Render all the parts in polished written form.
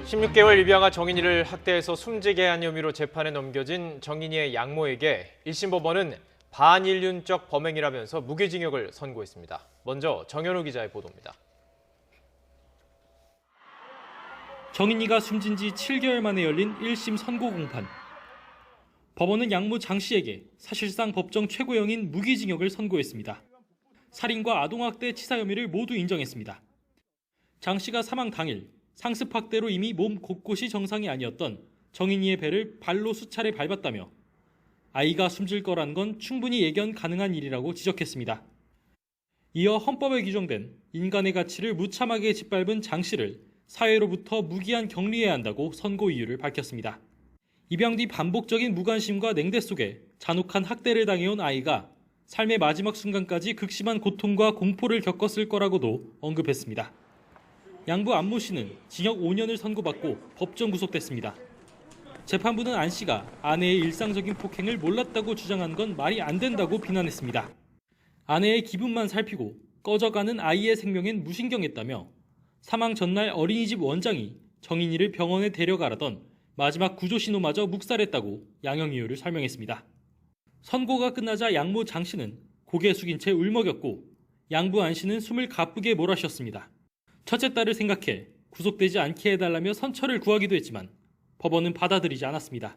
16개월 입양아 정인이를 학대해서 숨지게 한 혐의로 재판에 넘겨진 정인이의 양모에게 1심 법원은 반인륜적 범행이라면서 무기징역을 선고했습니다. 먼저 정현우 기자의 보도입니다. 정인이가 숨진 지 7개월 만에 열린 1심 선고 공판. 법원은 양모 장 씨에게 사실상 법정 최고형인 무기징역을 선고했습니다. 살인과 아동학대 치사 혐의를 모두 인정했습니다. 장 씨가 사망 당일 상습학대로 이미 몸 곳곳이 정상이 아니었던 정인이의 배를 발로 수차례 밟았다며 아이가 숨질 거란 건 충분히 예견 가능한 일이라고 지적했습니다. 이어 헌법에 규정된 인간의 가치를 무참하게 짓밟은 장 씨를 사회로부터 무기한 격리해야 한다고 선고 이유를 밝혔습니다. 입양 뒤 반복적인 무관심과 냉대 속에 잔혹한 학대를 당해온 아이가 삶의 마지막 순간까지 극심한 고통과 공포를 겪었을 거라고도 언급했습니다. 양부 안모 씨는 징역 5년을 선고받고 법정 구속됐습니다. 재판부는 안 씨가 아내의 일상적인 폭행을 몰랐다고 주장한 건 말이 안 된다고 비난했습니다. 아내의 기분만 살피고 꺼져가는 아이의 생명엔 무신경했다며 사망 전날 어린이집 원장이 정인이를 병원에 데려가라던 마지막 구조 신호마저 묵살했다고 양형 이유를 설명했습니다. 선고가 끝나자 양모 장 씨는 고개 숙인 채 울먹였고 양부 안 씨는 숨을 가쁘게 몰아쉬었습니다. 첫째 딸을 생각해 구속되지 않게 해달라며 선처를 구하기도 했지만 법원은 받아들이지 않았습니다.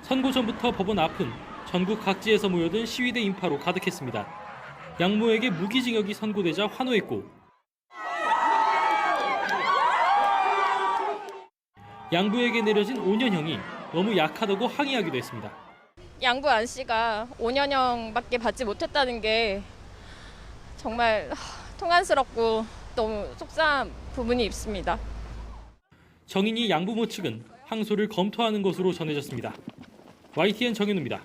선고 전부터 법원 앞은 전국 각지에서 모여든 시위대 인파로 가득했습니다. 양모에게 무기징역이 선고되자 환호했고 양부에게 내려진 5년형이 너무 약하다고 항의하기도 했습니다. 양부 안 씨가 5년형밖에 받지 못했다는 게 정말 통안스럽고 너무 속상한 부분이 있습니다. 정인이 양부모 측은 항소를 검토하는 것으로 전해졌습니다. YTN 정현우입니다.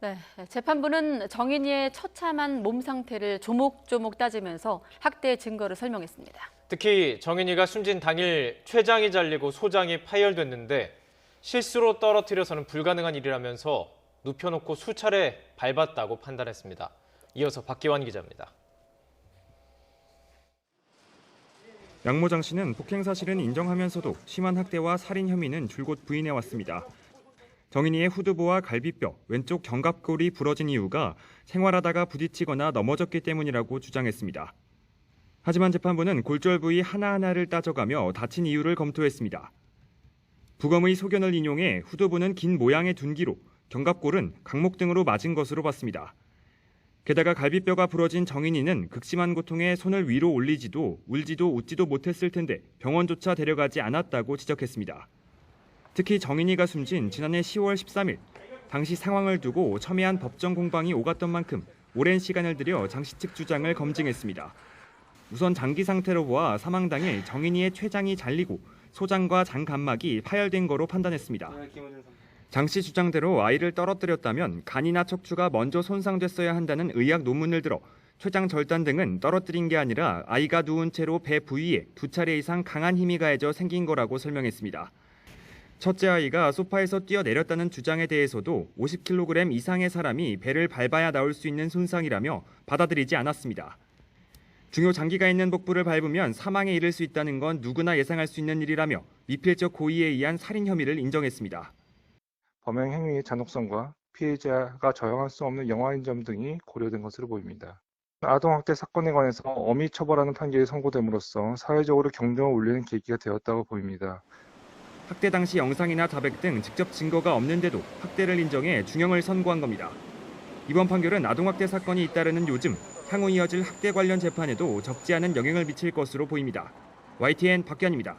네, 재판부는 정인이의 처참한 몸 상태를 조목조목 따지면서 학대의 증거를 설명했습니다. 특히 정인이가 숨진 당일 췌장이 잘리고 소장이 파열됐는데 실수로 떨어뜨려서는 불가능한 일이라면서 눕혀놓고 수차례 밟았다고 판단했습니다. 이어서 박기환 기자입니다. 양모 장 씨는 폭행 사실은 인정하면서도 심한 학대와 살인 혐의는 줄곧 부인해왔습니다. 정인이의 후두부와 갈비뼈, 왼쪽 견갑골이 부러진 이유가 생활하다가 부딪히거나 넘어졌기 때문이라고 주장했습니다. 하지만 재판부는 골절 부위 하나하나를 따져가며 다친 이유를 검토했습니다. 부검의 소견을 인용해 후두부는 긴 모양의 둔기로, 견갑골은 강목 등으로 맞은 것으로 봤습니다. 게다가 갈비뼈가 부러진 정인이는 극심한 고통에 손을 위로 올리지도 울지도 웃지도 못했을 텐데 병원조차 데려가지 않았다고 지적했습니다. 특히 정인이가 숨진 지난해 10월 13일, 당시 상황을 두고 첨예한 법정 공방이 오갔던 만큼 오랜 시간을 들여 장 씨 측 주장을 검증했습니다. 우선 장기 상태로 보아 사망 당일 정인이의 췌장이 잘리고 소장과 장 간막이 파열된 거로 판단했습니다. 장 씨 주장대로 아이를 떨어뜨렸다면 간이나 척추가 먼저 손상됐어야 한다는 의학 논문을 들어 췌장 절단 등은 떨어뜨린 게 아니라 아이가 누운 채로 배 부위에 2차례 이상 강한 힘이 가해져 생긴 거라고 설명했습니다. 첫째 아이가 소파에서 뛰어내렸다는 주장에 대해서도 50kg 이상의 사람이 배를 밟아야 나올 수 있는 손상이라며 받아들이지 않았습니다. 중요 장기가 있는 복부를 밟으면 사망에 이를 수 있다는 건 누구나 예상할 수 있는 일이라며 미필적 고의에 의한 살인 혐의를 인정했습니다. 범행 행위의 잔혹성과 피해자가 저항할 수 없는 영화인 점 등이 고려된 것으로 보입니다. 아동학대 사건에 관해서 엄히 처벌하는 판결이 선고됨으로써 사회적으로 경종을 울리는 계기가 되었다고 보입니다. 학대 당시 영상이나 자백 등 직접 증거가 없는데도 학대를 인정해 중형을 선고한 겁니다. 이번 판결은 아동학대 사건이 잇따르는 요즘 향후 이어질 학대 관련 재판에도 적지 않은 영향을 미칠 것으로 보입니다. YTN 박기환입니다.